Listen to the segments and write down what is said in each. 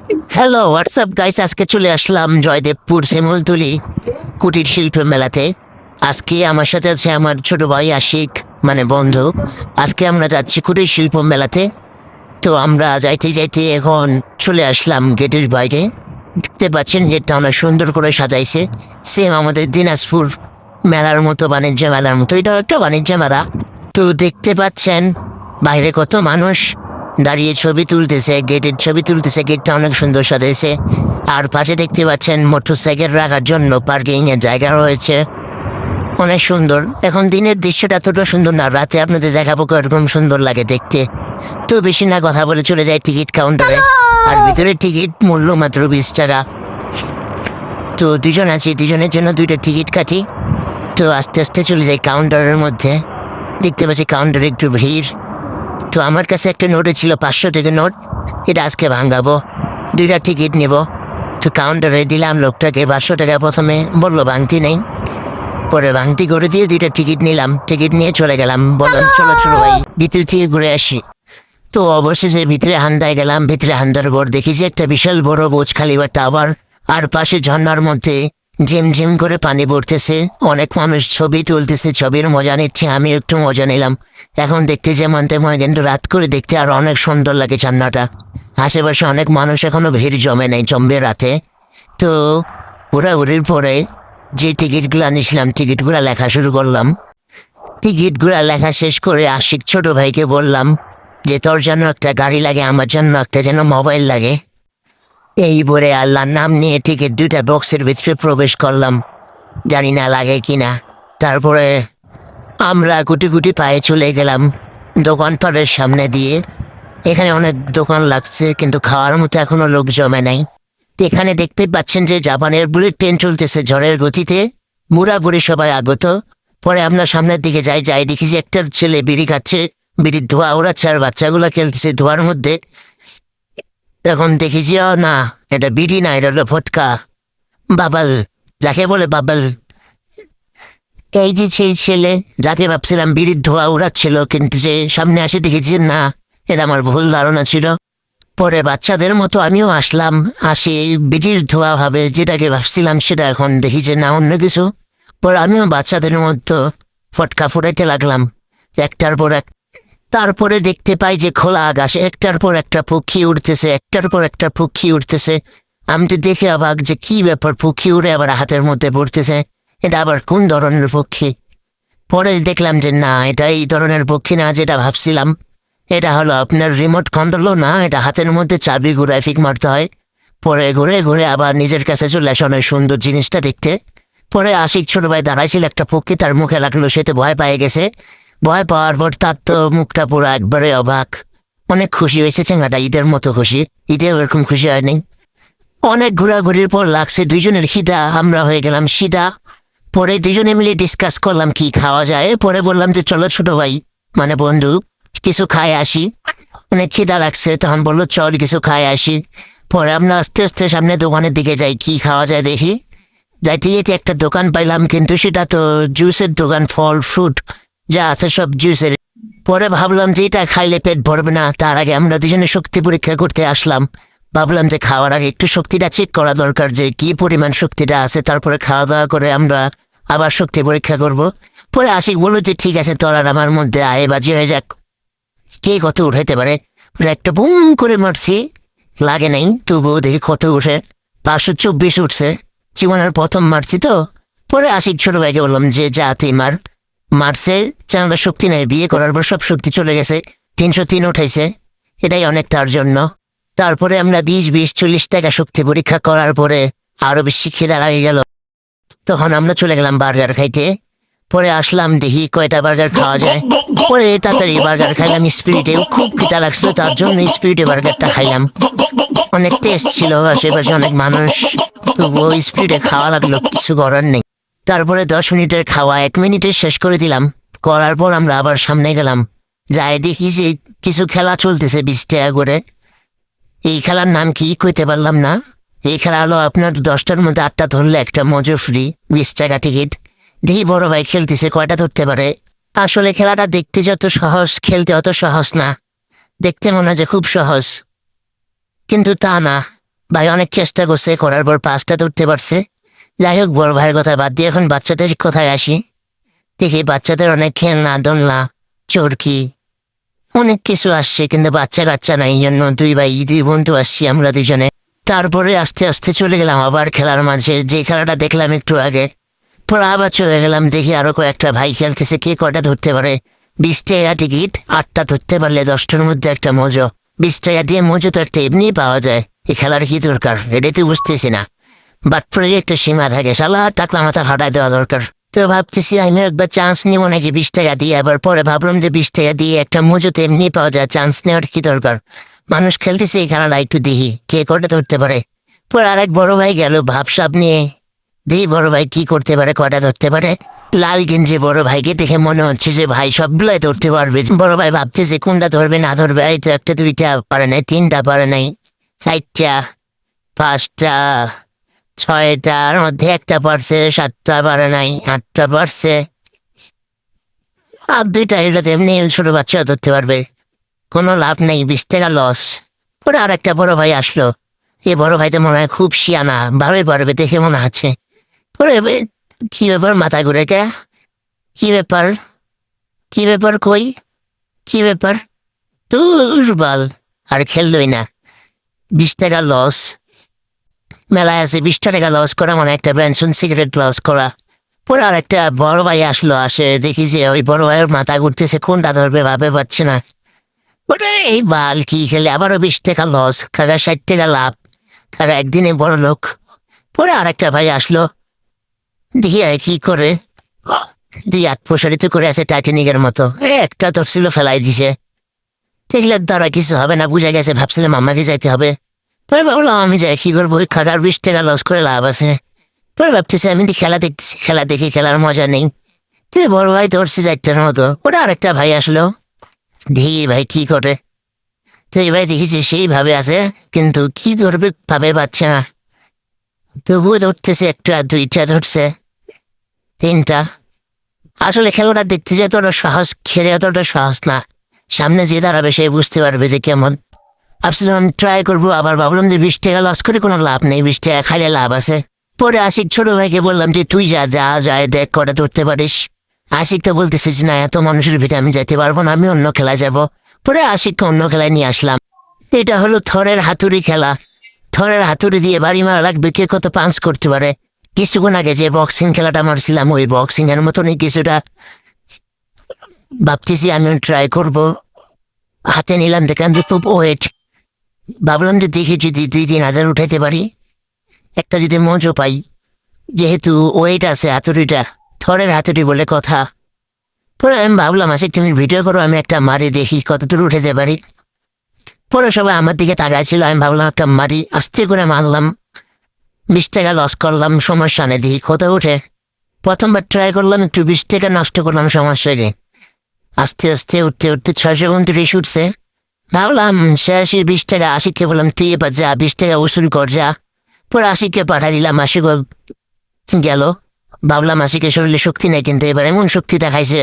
Hello WhatsApp guys, আজকে চলে আসলাম জয়দেবপুর শিমুলতলি কুটির শিল্প মেলাতে। আজকে আমার সাথে আছে আমার ছোট ভাই আশিক, মানে বন্ধু। আজকে আমরা যাচ্ছি কুটির শিল্প মেলাতে। তো আমরা যাইতে যাইতে এখন চলে আসলাম গেটের বাইরে। দেখতে পাচ্ছেন গেটটা অনেক সুন্দর করে সাজাইছে, সেম আমাদের দিনাজপুর মেলার মতো, বাণিজ্য মেলার মতো। এটাও একটা বাণিজ্য মেলা। তো দেখতে পাচ্ছেন বাইরে কত মানুষ দাঁড়িয়ে ছবি তুলতেছে, গেটের ছবি তুলতেছে। গেটটা অনেক সুন্দর সাজাইছে। আর পাশে দেখতে পাচ্ছেন মোটরসাইকেল রাখার জন্য পার্কিং এর জায়গা রয়েছে, অনেক সুন্দর। এখন দিনের দৃশ্যটা এতটা সুন্দর না, রাতে আপনাদের দেখাবো এরকম সুন্দর লাগে দেখতে। তো বেশি না কথা বলে চলে যায় টিকিট কাউন্টারে। আর ভিতরে টিকিট মূল্য মাত্র 20 টাকা। তো দুজন আছি, দুজনের জন্য 2টা টিকিট কাটি। তো আস্তে আস্তে চলে যাই কাউন্টারের মধ্যে। দেখতে পাচ্ছি কাউন্টারে একটু ভিড়। তো আমার কাছে একটা নোটে ছিল 500 টাকা নোট, এটা আজকে ভাঙাবো। 2টা টিকিট নেব। তো কাউন্টারে দিলাম লোকটাকে 500 টাকা। প্রথমে বললো ভাঙতি নেই, পরে ভাঙতি করে দিয়ে 2টা টিকিট নিলাম। টিকিট নিয়ে চলে গেলাম, বললাম চলো চলো ভাই ভিতর থেকে ঘুরে আসি। তো অবশেষে ভিতরে হান্দায় গেলাম। ভিতরে হান্দার পর দেখি যে একটা বিশাল বড় বোঝ খালিবার টাওয়ার, আর পাশে ঝর্ণার মধ্যে ঝিমঝিম করে পানি পড়তেছে। অনেক মানুষ ছবি তুলতেছে, ছবির মজা নিচ্ছে। আমি একটু মজা নিলাম। এখন দেখতে যেমন তেমন, কিন্তু রাত করে দেখতে আর অনেক সুন্দর লাগে ঝর্ণাটা। আশেপাশে অনেক মানুষ, এখনো ভিড় জমে নেই, জমবে রাতে। তো ঘোরাঘুরির পরে যে টিকিটগুলো নিয়েছিলাম টিকিটগুলো লেখা শুরু করলাম। টিকিটগুলো লেখা শেষ করে আশিক ছোট ভাইকে বললাম যে তোর জন্য একটা গাড়ি লাগে, আমার জন্য একটা যেন মোবাইল লাগে। এই বলে আল্লাহর নাম নিয়ে টিকিট 2টা বক্সের ভিতরে প্রবেশ করলাম, জানি না লাগে কিনা। তারপরে আমরা গুটি গুটি পায়ে চলে গেলাম দোকানপাটের সামনে দিয়ে। এখানে অনেক দোকান লাগছে, কিন্তু খাওয়ার মতো এখনো লোক জমে নাই। এখানে দেখতে পাচ্ছেন যে জাপানের বুলেট ট্রেন চলতেছে ঝড়ের গতিতে, বুড়ি সবাই আগত। পরে আমরা সামনের দিকে যাই, দেখি যে একটা ছেলে বিড়ি খাচ্ছে, বিড়ির ধোঁয়া ওড়াচ্ছে, আর বাচ্চাগুলো খেলতেছে ধোঁয়ার মধ্যে। এখন দেখি যে না, এটা বিড়ি না, এটা হলো ভটকা, বাবাল, যাকে বলে বাবাল। এই যে সেই ছেলে যাকে ভাবছিলাম বিড়ির ধোঁয়া উড়াচ্ছিল, কিন্তু যে সামনে আসে দেখেছি না, এটা আমার ভুল ধারণা ছিল। পরে বাচ্চাদের মতো আমিও আসলাম, আসি বিড়ির ধোঁয়া ভাবে যেটাকে ভাবছিলাম সেটা এখন দেখি যে না, অন্য কিছু। পরে আমিও বাচ্চাদের মতো ফটকা ফুটাইতে লাগলাম একটার পর এক। তারপরে দেখতে পাই যে খোলা আকাশে একটার পর একটা পক্ষী উঠতেছে, একটার পর একটা পক্ষী উঠতেছে। আমি তো দেখে অবাক যে কি ব্যাপার, পক্ষী উড়ে আবার হাতের মধ্যে পড়তেছে, এটা আবার কোন ধরনের পক্ষী। পরে দেখলাম যে না, এটা এই ধরনের পক্ষী না যেটা ভাবছিলাম। এটা হলো আপনার রিমোট কন্ট্রোলও না, এটা হাতের মধ্যে চাবি ঘুরায় ফিক মারতে হয়। পরে ঘুরে ঘুরে আবার নিজের কাছে চলে আসে অনেক সুন্দর জিনিসটা দেখতে। পরে আশিক ছোট ভাই দাঁড়াইছিল, একটা পক্ষী তার মুখে লাগলো, সে তো ভয় পেয়ে গেছে। ভয় পাওয়ার পর তার তো মুখটা পুরো একবারে অবাক। অনেক খুশি হয়েছে চেঙ্গাটা, ঈদের মতো খুশি। ঈদেও এরকম খুশি হয়নি। অনেক ঘোরাঘুরির পর লাগছে দুইজনের খিদা, আমরা হয়ে গেলাম সিদা। পরে দুজনে মিলে ডিসকাস করলাম কি খাওয়া যায়। পরে বললাম যে চলো ছোট ভাই, মানে বন্ধু, কিছু খায় আসি, অনেক খিদা লাগছে। তখন বললো চল কিছু খায় আসি। পরে আমরা আস্তে আস্তে সামনে দোকানের দিকে যাই, কি খাওয়া যায় দেখি। যাইতে যেতে একটা দোকান পাইলাম, কিন্তু সেটা তো জুসের দোকান, ফল ফ্রুট যা আছে সব জুসের। পরে ভাবলাম যে এটা খাইলে পেট ভরবে না, তার আগে আমরা দুজনে শক্তি পরীক্ষা করতে আসলাম। ভাবলাম যে খাওয়ার আগে একটু শক্তিটা চেক করা দরকার, যে কি পরিমাণ শক্তিটা আছে, তারপরে খাওয়া দাওয়া করে আমরা আবার শক্তি পরীক্ষা করব। পরে আশিক বললো যে ঠিক আছে, তোর আর আমার মধ্যে আয়ে বাজি হয়ে যাক, কে কত উঠাইতে পারে। একটা বুম করে মারছি, লাগে নাই, তবুও দেখি কত উঠে। 524 উঠছে, জীবনের প্রথম মারছি তো। পরে আশিক ছোট ভাইকে বললাম যে যা তুই মার। মারছে, চ্যানেলটা শক্তি নেই, বিয়ে করার পর সব শক্তি চলে গেছে। 303 উঠাইছে, এটাই অনেক তার জন্য। তারপরে আমরা 20-40 টাকা শক্তি পরীক্ষা করার পরে আরো বেশি খিদা লাগে গেল। তখন আমরা চলে গেলাম বার্গার খাইতে। পরে আসলাম দেখি কয়টা বার্গার খাওয়া যায়। পরে তাড়াতাড়ি বার্গার খাইলাম স্পিরিটে, খুব খিদা লাগছিল তার জন্য স্পিরিটে বার্গারটা খাইলাম। অনেক টেস্ট ছিল, আশেপাশে অনেক মানুষ, তবুও স্পিরিটে খাওয়া লাগলো, কিছু করার নেই। তারপরে 10 মিনিটের খাওয়া 1 মিনিটে শেষ করে দিলাম। করার পর আমরা আবার সামনে গেলাম, যাই দেখি যে কিছু খেলা চলতেছে 20 টাকা করে। এই খেলার নাম কি কইতে পারলাম না। এই খেলা হলো আপনার 10টার মধ্যে 8টা ধরলে একটা মজা ফ্রি, 20 টাকা টিকিট। দেখি বড় ভাই খেলতেছে, কয়টা ধরতে পারে। আসলে খেলাটা দেখতে যত সহজ, খেলতে অত সহজ না। দেখতে মনে হয় যে খুব সহজ, কিন্তু তা না। ভাই অনেক চেষ্টা করছে, করার পর 5টা ধরতে পারছে। যাই হোক, বড় ভাইয়ের কথা বাদ দিয়ে এখন বাচ্চাদের কোথায় আসি। দেখি বাচ্চাদের অনেক খেলনা দোলনা চরকি অনেক কিছু আসছে, কিন্তু বাচ্চা কাচ্চা নাই। এই জন্য দুই বন্ধু আসছি আমরা দুজনে। তারপরে আস্তে আস্তে চলে গেলাম আবার খেলার মাঝে, যে খেলাটা দেখলাম একটু আগে। পরে আবার চলে গেলাম, দেখি আরো কয়েকটা ভাই খেলতেছে, কে কটা ধরতে পারে। 20 টাকা টিকিট, 8টা ধরতে পারলে 10টার মধ্যে একটা মজো। 20 টাকা দিয়ে মজো তো একটা এমনি পাওয়া যায়, এই খেলার কি দরকার এটাই তো বুঝতেছি না। বাট পরে একটা সীমা থাকে, শালা টাকলা মাথা ফাটাই দেওয়া দরকার। তো ভাবতেছি আমি একবার চান্স নিব নাকি 20 টাকা দিয়ে। আবার পরে ভাবলাম যে 20 টাকা দিয়ে একটা মজো তো এমনি পাওয়া যায়, চান্স নেওয়ার কি দরকার। মানুষ খেলতেছে এই খেলাটা, একটু দেখি কে কটা ধরতে পারে। পরে আরেক বড় ভাই গেল ভাবসাব নিয়ে, দেখি বড় ভাই কি করতে পারে, কটা ধরতে পারে। লাল গেঞ্জি বড় ভাইকে দেখে মনে হচ্ছে যে ভাই সবগুলাই ধরতে পারবে। বড় ভাই ভাবছে যে কোনটা ধরবে না ধরবে। এই তো একটা 2টা পারে নাই, 3টা পারে নাই, 4টা 5টা 6টার মধ্যে একটা পারছে, 7টা পারে নাই, 8টা পারছে। আর 2টা এটাতে এমনি ছোট বাচ্চা ধরতে পারবে, কোনো লাভ নেই, 20 টাকা লস। পরে আর একটা বড় ভাই আসলো, এ বড় ভাই তো মনে হয় খুব শিয়ানা, ভালোই পারবে দেখে মনে হচ্ছে। পরে কি ব্যাপার মাথা ঘুরে কে, কি ব্যাপার, কি ব্যাপার, কই কি ব্যাপার, দুর্বল। আর খেললই না, 20 টাকা লস। মেলায় আছে 20 টাকা লস করা মানে একটা ব্র্যানসন সিগারেট লস করা। পরে আর একটা বড় ভাই আসলো, আসে দেখি যে ওই বড় ভাইয়ের মাথা ঘুরতেছে, কোনটা ধরবে ভাবে পাচ্ছে না। ওরে এই বাল কি খেলে, আবারও 20 টাকা লস, কাকা 60 টাকা লাভ, কাকা একদিনে বড় লোক। পরে আর একটা ভাই আসলো, দেখি কি করে, 2 হাত প্রসারিত করে আছে টাইটানিকের মতো, একটা ধরছিল ফেলাই দিছে। দেখলে দ্বারা কিছু হবে না, বুঝে গেছে, ভাবছিলাম আমাকে যাইতে হবে। পরে ভাবলাম আমি যাই, কি করবো, ওই খাকার 20 টাকা লস করে লাভ আছে। পরে ভাবতেছি আমি খেলা দেখতেছি, খেলা দেখি খেলার মজা নেই। তুই বড় ভাই ধরছি 4টার মতো। ওরা আরেকটা ভাই আসলো, দেখি ভাই কি করে। তো এই ভাই দেখেছি সেইভাবে আছে, কিন্তু কি ধরবে ভাবে পাচ্ছে না। তবুও ধরতেছে, 1টা 2টা ধরছে, 3টা। আসলে খেলাটা দেখতে যে এতটা সাহস, খেলে এতটা সাহস না, সামনে যে দাঁড়াবে সে বুঝতে পারবে যে কেমন। ভাবছিলাম আমি ট্রাই করবো, আবার ভাবলাম যে 20 টাকা লস করে কোনো লাভ নেই, 20 টাকা খাইলে লাভ আছে। পরে আশিক ছোট ভাইকে বললাম যে তুই যা যা যায় দেখ কটা ধরতে পারিস। আশিক তো বলতেছে যে না, এত মানুষের ভিতরে আমি যেতে পারবো না, আমি অন্য খেলায় যাব। পরে আশিককে অন্য খেলায় নিয়ে আসলাম। এটা হলো থরের হাতুড়ি খেলা। থরের হাতুড়ি দিয়ে বাড়ি মারা লাগবে, কে কত পাঞ্চ করতে পারে। কিছুক্ষণ আগে যে বক্সিং খেলাটা মারছিলাম, ওই বক্সিং এর মতনই কিছুটা। ভাবতেছি আমিও ট্রাই করব। হাতে নিলাম, দেখলাম যে খুব ওয়েট। ভাবলাম যে দেখি যদি 2-3 হাজার উঠাইতে পারি, একটা যদি মজো পাই। যেহেতু ওয়েট আছে হাতুড়িটা, থরের হাতুড়ি বলে কথা। পরে আমি ভাবলাম আচ্ছা তুমি ভিডিও করো, আমি একটা মারি দেখি কতদূর উঠাতে পারি। পরে সবাই আমার দিকে তাকাইছিল, আমি ভাবলাম একটা মারি, আস্তে করে মারলাম। 20 টাকা লস করলাম, সমস্যা নেই, দেখি কত উঠে। প্রথমবার ট্রাই করলাম, একটু 20 টাকা নষ্ট করলাম, সমস্যা নেই। আস্তে আস্তে উঠতে উঠতে 629 উঠছে। ভাবলাম সে 20 টাকা, আশিককে বললাম তুই এবার যা 20 টাকা উসুল কর যা। পরে আশিককে পাঠাই দিলাম, আশিক গেল। ভাবলাম আশিকের শরীরে শক্তি নেই, কিন্তু এবার এমন শক্তি দেখাইছে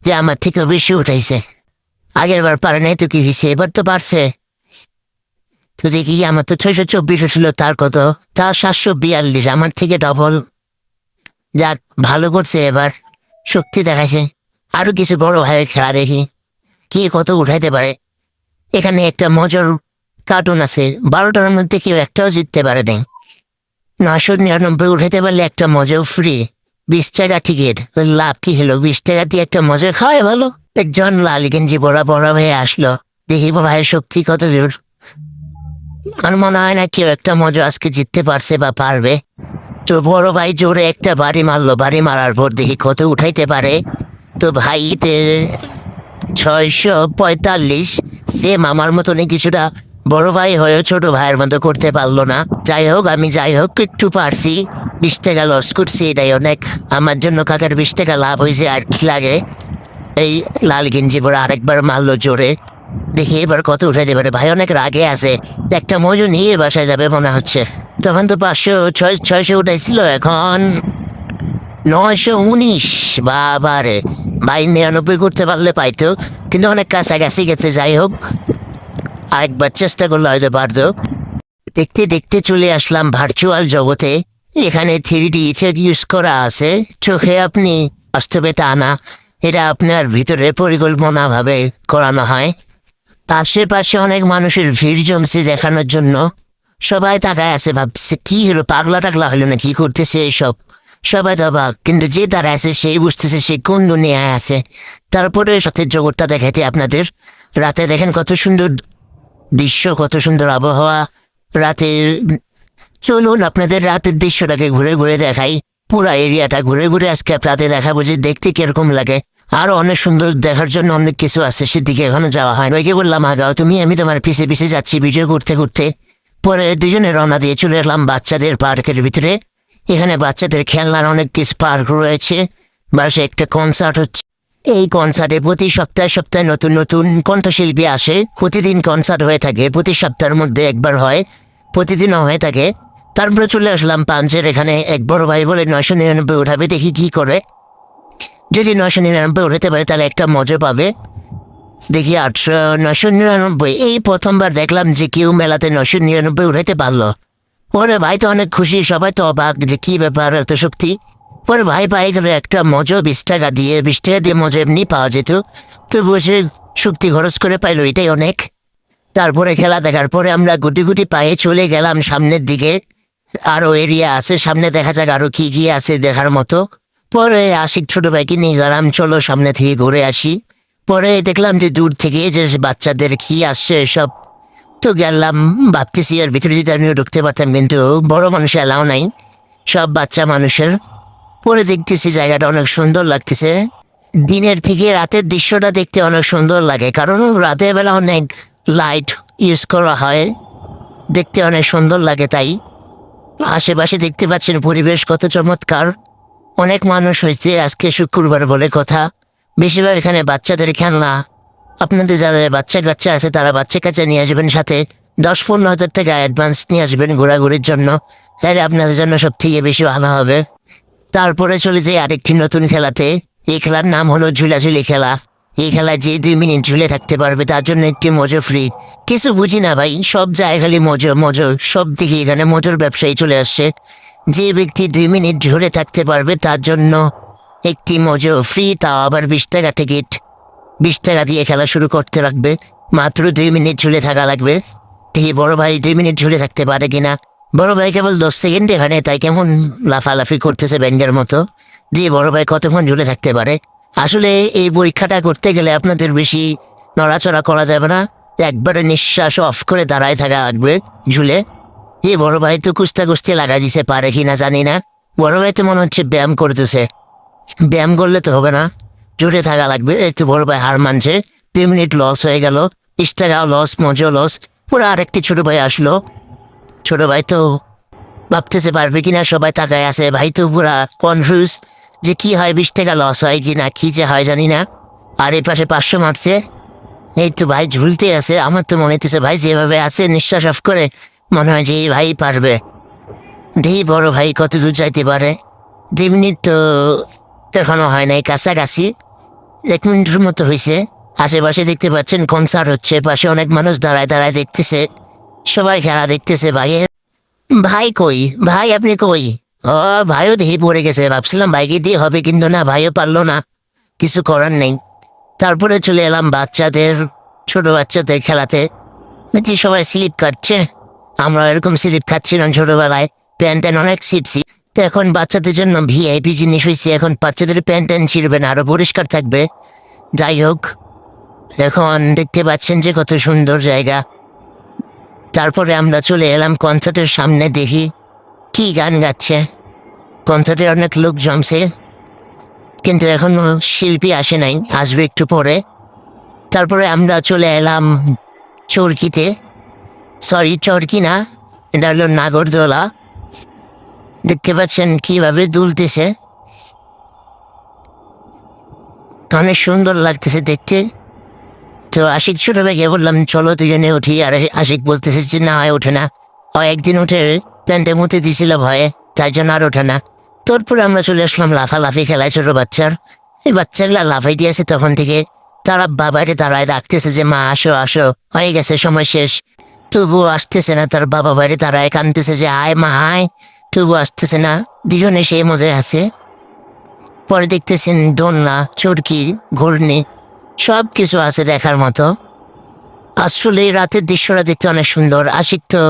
যে আমার থেকে বেশি উঠাইছে। আগের বার পারে নাই তো কি হয়েছে, এবার তো পারছে। তো দেখি আমার তো 624 ছিল, তার কত, তা 742, আমার থেকে ডবল। যাক ভালো করছে, এবার শক্তি দেখাইছে। আরো কিছু বড় ভাইয়ের খেলা দেখি, কে কত উঠাইতে পারে। এখানে একটা মজার কার্টুন আছে, 12টার মধ্যে কেউ একটাও জিততে পারে নাই। 999 উঠাইতে পারলে একটা মজাও ফ্রি। 20 টাকা টিকিট, লাভ কি হলো, 20 টাকা দিয়ে একটা মজা খাওয়াই ভালো। একজন লাল গেঞ্জি বড় বড় হয়ে আসলো, দেখি ভাইয়ের শক্তি কত দূর। আমার মনে হয় না কেউ একটা মজা আজকে জিততে পারছে বা পারবে। তো বড় ভাই জোরে একটা বাড়ি মারলো, বাড়ি মারার পর দেখি কত উঠাইতে পারে। তো ভাইতে 645, সেম আমার মতনই কিছুটা। বড় ভাই হয়েও ছোট ভাইয়ের মতো করতে পারলো না। যাই হোক একটু পারছি। 20 টাকা লস করছি, এটাই অনেক আমার জন্য। কাকার 20 টাকা লাভ হয়েছে, আর কি লাগে। এই লাল গেঞ্জি পরে আরেকবার মারলো জোরে, দেখি এবার কত উঠাইতে পারে। ভাই অনেক রাগে আছে, একটা মজু নিয়ে বাসায় যাবে মনে হচ্ছে। তখন তো 600 উঠাইছিল, এখন 919। বাবারে, ভাই 99 করতে পারলে পাইতো, কিন্তু অনেক কাছাকাছি গেছে। যাই হোক, আরেকবার চেষ্টা করলে হয়তো পারতো। দেখতে দেখতে চলে আসলাম ভার্চুয়াল জগতে। এখানে 3D ইফেক্ট ইউজ করা আছে, চোখে আপনি বাস্তবে তা না, এটা আপনার ভিতরে পরিকল্পনাভাবে করানো হয়। আশেপাশে অনেক মানুষের ভিড় জমছে দেখানোর জন্য। সবাই তাকায় আছে, ভাবছে কি হলো, পাগলা টাগলা হলো না, কি করতেছে এইসব। সবাই তো অবাক, কিন্তু যে তারা আছে সেই বুঝতেছে সে কোন দুনিয়ায় আছে। তারপরে সত্যের জগৎটা দেখাইতে আপনাদের। রাতে দেখেন কত সুন্দর দৃশ্য, কত সুন্দর আবহাওয়া রাতের। চলুন আপনাদের রাতের দৃশ্যটাকে ঘুরে ঘুরে দেখাই। পুরা এরিয়াটা ঘুরে ঘুরে আজকে রাতে দেখাবো যে দেখতে কিরকম লাগে। আরো অনেক সুন্দর দেখার জন্য অনেক কিছু আছে, সেদিকে এখনো যাওয়া হয় না। ওইকে বললাম আগাও তুমি, আমি তোমার পিছে পিছে যাচ্ছি ভিডিও করতে করতে। পরে দুজনে রওনা দিয়ে চলে এলাম বাচ্চাদের পার্কের ভিতরে। এখানে বাচ্চাদের খেলনার অনেক কিছু পার্ক রয়েছে। বাসে একটা কনসার্ট হচ্ছে। এই কনসার্টে প্রতি সপ্তাহে সপ্তাহে নতুন নতুন কণ্ঠশিল্পী আসে। প্রতিদিন কনসার্ট হয়ে থাকে, প্রতি সপ্তাহের মধ্যে একবার হয়, প্রতিদিনও হয়ে থাকে। তারপরে চলে আসলাম পাঞ্চের এখানে। এক বড় ভাই বলে 999 উঠাবে, দেখি কি করে। যদি 999 উঠাতে পারে তাহলে একটা মজা পাবে। দেখি 999। এই প্রথমবার দেখলাম যে কেউ মেলাতে 999 উঠাইতে পারলো। পরে ভাই তো অনেক খুশি, সবাই তো অবাক যে কি ব্যাপার, এত শক্তি। পরে ভাই পাই গেল একটা মজা 20 টাকা দিয়ে। 20 টাকা দিয়ে মজা এমনি পাওয়া যেত, তো বসে শক্তি খরচ করে পাইলো, এটাই অনেক। তারপরে খেলা দেখার পরে আমরা গুটি গুটি পায়ে চলে গেলাম সামনের দিকে। আরো এরিয়া আছে সামনে, দেখা যাক আরো কি কি আছে দেখার মতো। পরে আশিক ছোট ভাইকে নিয়ে গেলাম, চলো সামনে থেকে ঘুরে আসি। পরে দেখলাম যে দূর থেকে যে বাচ্চাদের কি আসছে সব, তো গেলাম। ভাবতেছি এর ভিতরে যদি আমিও ঢুকতে পারতাম, কিন্তু বড় মানুষের এলাও নাই, সব বাচ্চা মানুষের। পরে দেখতেছি জায়গাটা অনেক সুন্দর লাগতেছে। দিনের থেকে রাতের দৃশ্যটা দেখতে অনেক সুন্দর লাগে, কারণ রাতের বেলা অনেক লাইট ইউজ করা হয়, দেখতে অনেক সুন্দর লাগে। তাই আশেপাশে দেখতে পাচ্ছেন পরিবেশ কত চমৎকার। অনেক মানুষ হয়েছে, আজকে শুক্রবার বলে কথা। বেশিরভাগ এখানে বাচ্চাদের খেলনা। আপনাদের যাদের বাচ্চা কাচ্চা আছে তারা বাচ্চা কাচ্চা নিয়ে আসবেন, সাথে 10-15 হাজার টাকা অ্যাডভান্স নিয়ে আসবেন ঘোরাঘুরির জন্য, তাহলে আপনাদের জন্য সব থেকে বেশি ভালো হবে। তারপরে চলে যাই আরেকটি নতুন খেলাতে। এই খেলার নাম হলো ঝুলাঝুলি খেলা। এই খেলায় যে 2 মিনিট ঝুলে থাকতে পারবে তার জন্য একটি মজো ফ্রি। কিছু বুঝি না ভাই, সব জায়গায় খালি মজো মজো, সব দিকে এখানে মজোর ব্যবসায়ী চলে আসছে। যে ব্যক্তি 2 মিনিট ঝুলে থাকতে পারবে তার জন্য একটি মজো ফ্রি, তাও আবার 20 টাকা টিকিট। 20 টাকা দিয়ে খেলা শুরু করতে লাগবে, মাত্র 2 মিনিট ঝুলে থাকা লাগবে। দেখি বড় ভাই 2 মিনিট ঝুলে থাকতে পারে কিনা। বড় ভাই কেবল 10 সেকেন্ড এখানে, তাই কেমন লাফালাফি করতেছে ব্যাঙ্গের মতো। দিয়ে বড় ভাই কতক্ষণ ঝুলে থাকতে পারে। আসলে এই পরীক্ষাটা করতে গেলে আপনাদের বেশি নড়াচড়া করা যাবে না, একবারে নিঃশ্বাস অফ করে দাঁড়ায় থাকা লাগবে ঝুলে। এই বড় ভাই তো কুস্তা কুস্তি লাগা দিছে, পারে কিনা জানি না। বড় ভাই তো মনে হচ্ছে ব্যায়াম করতেছে। ব্যায়াম করলে তো হবে না, জুড়ে থাকা লাগবে। একটু বড় ভাই হার মানছে, 2 মিনিট লস হয়ে গেল, 20 টাকাও লস, মজা লস। পুরো আরেকটি ছোট ভাই আসলো। ছোট ভাই তো ভাবতেছে পারবে কিনা, সবাই তাকায় আছে। ভাই তো পুরা কনফিউজ যে কি হয়, 20 টাকা লস হয় কিনা, কি যে হয় জানি না। আর এই পাশে 500 মারছে। এই তো ভাই ঝুলতে আছে। আমার তো মনে হইতেছে ভাই যেভাবে আছে নিঃশ্বাস অফ করে, মনে হয় যে এই ভাই পারবে। দেখি বড় ভাই কত দূর যাইতে পারে। 2 মিনিট তো এখনো হয় নাই, কাছাকাছি 1 মিনিটের মতো হয়েছে। আশেপাশে দেখতে পাচ্ছেন কনসার্ট হচ্ছে, পাশে অনেক মানুষ দাঁড়ায় দাঁড়ায় দেখতেছে, সবাই খেলা দেখতেছে। ভাইয়ের ভাই কই, ভাই আপনি কই? ও ভাইও দেখি পড়ে গেছে, ভাবছিলাম ভাইকে দিয়ে হবে, কিন্তু না, ভাইও পারলো না, কিছু করার নেই। তারপরে চলে এলাম বাচ্চাদের, ছোট বাচ্চাদের খেলাতে। দেখছি সবাই স্লিপ কাটছে, আমরা এরকম স্লিপ খাচ্ছিলাম ছোটবেলায়। প্যান্ট ট্যান অনেক ছিটছি, তো এখন বাচ্চাদের জন্য ভিআইপি জিনিস হয়েছে। এখন বাচ্চাদের প্যান্ট ট্যান ছিঁড়বে না, আরো পরিষ্কার থাকবে। যাই হোক, এখন দেখতে পাচ্ছেন যে কত সুন্দর জায়গা। তারপরে আমরা চলে এলাম কনসার্টের সামনে, দেখি কি গান গাচ্ছে। কনসার্টে অনেক লোক জমছে, কিন্তু এখনো শিল্পী আসে নাই, আসবে একটু পরে। তারপরে আমরা চলে এলাম চরকিতে। সরি, চরকি না, এটা হলো নাগরদোলা। দেখতে পাচ্ছেন কিভাবে দুলতেছে, অনেক সুন্দর লাগতেছে দেখতে। তো আশিক ছোট ভাইকে বললাম চলো দুজনে উঠি, আর আশিক বলতেছে যে না হয় ওঠে না। একদিন উঠে প্যান্টে মুতে দিছিল ভয়ে, তাই জন্য আর ওঠে না। তারপরে আমরা চলে আসলাম লাফালাফি খেলায় ছোট বাচ্চার। এই বাচ্চাগুলা লাফাই দিয়েছে তখন থেকে, তারা বাবারে দাঁড়ায় ডাকতেছে যে মা আসো আসো, হয়ে গেছে সময় শেষ। তবুও আসতেছে না, তার বাবা বাইরে তারায় কানতেছে যে আয় মা আয়, তবুও আসতেছে না। দুজনে সেই মধ্যে আছে। পরে দেখতেছেন দোলনা, চরকি, ঘূর্ণি সব কিছু আছে দেখার মতো। আসলে এই রাতের দৃশ্যটা দেখতে অনেক সুন্দর। আশিক তো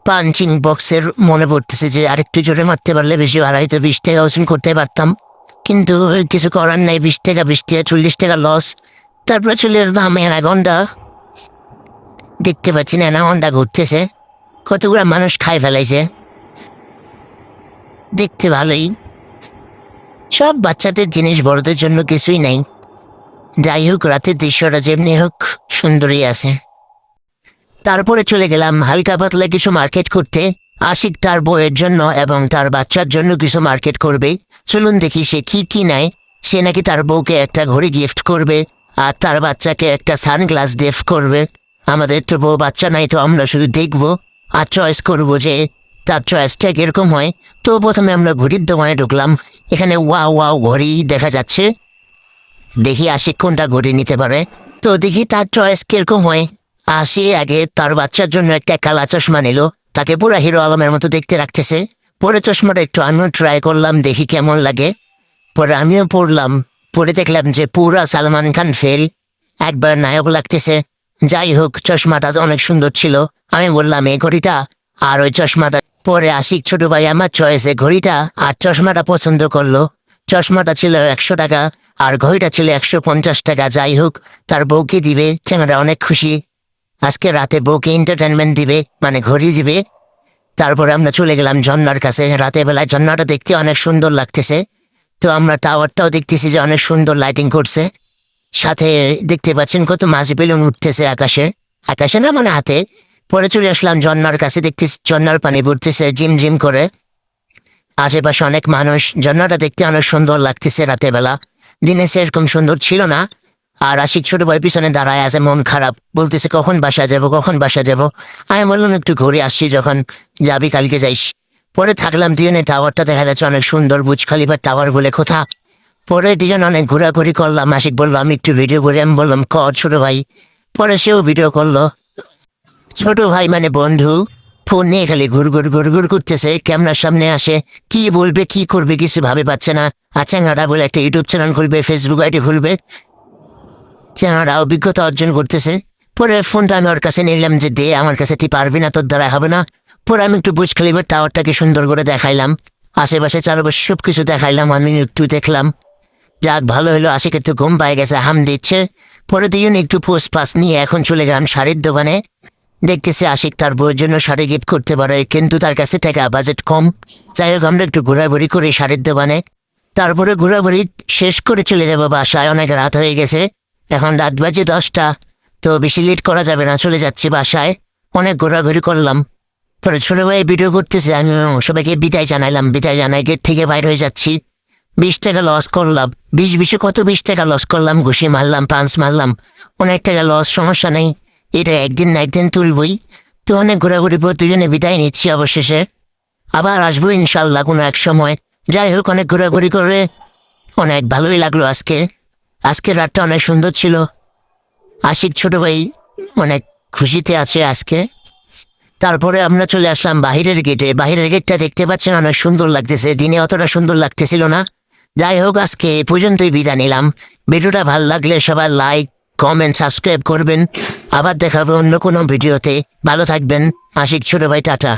পাঞ্চিং বক্সের মনে পড়তেছে যে আরেকটু জোরে মারতে পারলে বেশি ভালো হয়তো 20 টাকা ওজন করতে পারতাম, কিন্তু কিছু করার নাই। 20 টাকা 20 টাকা 40 টাকা লস। তারপরে চলে এলাম অ্যানাকন্ডা। দেখতে পাচ্ছি না অ্যানাকন্ডা ঘুরতেছে, কতগুলো মানুষ খাই ফেলাইছে। দেখতে ভালোই, সব বাচ্চাদের জিনিস, বড়দের জন্য কিছুই নাই। যাই হোক, রাতের দৃশ্যটা যেমনি হোক সুন্দরই আছে। তারপরে চলে গেলাম হালকা পাতলা কিছু মার্কেট করতে। আশিক তার বউয়ের জন্য এবং তার বাচ্চার জন্য কিছু মার্কেট করবে। চলুন দেখি সে কি কি নেয়। সে নাকি তার বউকে একটা ঘড়ি গিফট করবে আর তার বাচ্চাকে একটা সানগ্লাস গিফট করবে। আমাদের তো বউ বাচ্চা নাই, তো আমরা শুধু দেখবো আর চয়েস করব যে তার চয়েসটা কিরকম হয়। তো প্রথমে আমরা ঘড়ির দোকানে ঢুকলাম। এখানে ওয়াও ওয়াও ঘড়ি দেখা যাচ্ছে। দেখি আশিক কোনটা ঘড়ি নিতে পারে। তো দেখি তার চয়েস কিরকম হয়। আসি আগে তার বাচ্চার জন্য একটা কালা চশমা নিল, তাকে পুরা হিরো আলমের মতো দেখতে রাখতেছে। পরে চশমাটা একটু আমিও ট্রাই করলাম, দেখি কেমন লাগে। পরে আমিও পড়লাম, পরে দেখলাম যে পুরা সালমান খান ফেল, একবার নায়ক লাগতেছে। যাই হোক, চশমাটা অনেক সুন্দর ছিল। আমি বললাম এই ঘড়িটা আর ওই চশমাটা। পরে আশিক ছোট ভাই আমার চয়েসে ঘড়িটা আর চশমাটা পছন্দ করলো। চশমাটা ছিল 100 টাকা আর ঘড়িটা ছিল 150 টাকা। যাই হোক, তার বউকে দিবে, ছেলেরা অনেক খুশি। আজকে রাতে বউকে এন্টারটেনমেন্ট দিবে, মানে ঘড়ি দিবে। তারপরে আমরা চলে গেলাম ঝর্ণার কাছে। রাতের বেলায় ঝর্ণাটা দেখতে অনেক সুন্দর লাগতেছে। তো আমরা টাওয়ারটাও দেখতেছি যে অনেক সুন্দর লাইটিং করছে। সাথে দেখতে পাচ্ছেন কত মাছ বেলুন উঠতেছে আকাশে, আকাশে না মানে হাতে। পরে চলে আসলাম ঝর্ণার কাছে, দেখতেছি ঝর্ণার পানি পড়তেছে জিম জিম করে। আশেপাশে অনেক মানুষ। ঝর্ণাটা দেখতে অনেক সুন্দর লাগতেছে রাতের বেলা, দিনে সেরকম সুন্দর ছিল না। আর আশিক ছোট ভাই পিছনে দাঁড়ায় আছে, মন খারাপ, বলতেছে কখন বাসা যাব কখন বাসা যাব। আমি বললাম একটু ঘুরে আসছি, যখন যাবি কালকে যাইস। পরে থাকলাম দুজনে। টাওয়ারটা দেখা যাচ্ছে অনেক সুন্দর, বুর্জ খলিফার টাওয়ার বলে কোথা। পরে দুজন অনেক ঘোরাঘুরি করলাম। আশিক বললো আমি একটু ভিডিও করি, আমি বললাম ছোট ভাই। পরে সেও ভিডিও করলো। ছোট ভাই মানে বন্ধু, ফোন নিয়ে খালি ঘুর ঘুর ঘুর ঘুর করতেছে, ক্যামেরার সামনে আসে, কি বলবে কি করবে কিছু ভাবে পাচ্ছে না। আচ্ছা নারা বলে একটা ইউটিউব চ্যানেল খুলবে, ফেসবুক আইডি খুলবে, চেনারা অভিজ্ঞতা অর্জন করতেছে। পরে ফোনটা আমি ওর কাছে নিলাম যে দে, আমার কাছে তুই পারবি না, তোর দ্বারা হবে না। পরে আমি একটু বুর্জ খলিফার টাওয়ারটাকে সুন্দর করে দেখাইলাম, আশেপাশে চারপাশে সব কিছু দেখাইলাম, আমি একটু দেখলাম। যাক ভালো হলো, আশিক একটু ঘুম পাই গেছে, হাম দিচ্ছে। পরে দুজন একটু পোস্ট পাস নিয়ে এখন চলে গেলাম শাড়ির দোকানে। দেখতেছি আশিক তার বউয়ের জন্য শাড়ি গিফট করতে পারে, কিন্তু তার কাছে টাকা বাজেট কম। যাই হোক, আমরা একটু ঘোরাঘুরি করি শাড়ির দোকানে। তারপরে ঘোরাঘুরি শেষ করে চলে যাবো বাসায়, অনেক রাত হয়ে গেছে। এখন রাত বাজে 10টা, তো বেশি লেট করা যাবে না, চলে যাচ্ছি বাসায়। অনেক ঘোরাঘুরি করলাম। পরে ছোট ভাই ভিডিও করতেছে, আমি সবাইকে বিদায় জানাইলাম, বিদায় জানাই গেট থেকে বাইর হয়ে যাচ্ছি। 20 টাকা লস করলাম, 20 কত 20 টাকা লস করলাম, ঘুষি মারলাম, পাঞ্চ মারলাম, অনেক টাকা লস, সমস্যা নেই, এটা একদিন না একদিন তুলবই। তো অনেক ঘোরাঘুরি পর দুজনে বিদায় নিচ্ছি। অবশেষে আবার আসবো ইনশাল্লাহ কোনো এক সময়। যাই হোক, অনেক ঘোরাঘুরি করে অনেক ভালোই লাগলো আজকে। আজকের রাতটা অনেক সুন্দর ছিল। আশিক ছোট ভাই অনেক খুশিতে আছে আজকে। তারপরে আমরা চলে আসলাম বাহিরের গেটে। বাহিরের গেটটা দেখতে পাচ্ছেন অনেক সুন্দর লাগতেছে, দিনে অতটা সুন্দর লাগতেছিল না। যাই হোক, আজকে এই পর্যন্তই বিদায় নিলাম। ভিডিওটা ভালো লাগলে সবাই লাইক কমেন্ট সাবস্ক্রাইব করবেন। আবার দেখাবে অন্য কোনো ভিডিওতে। ভালো থাকবেন। আশিক ছোট ভাই, টাটা।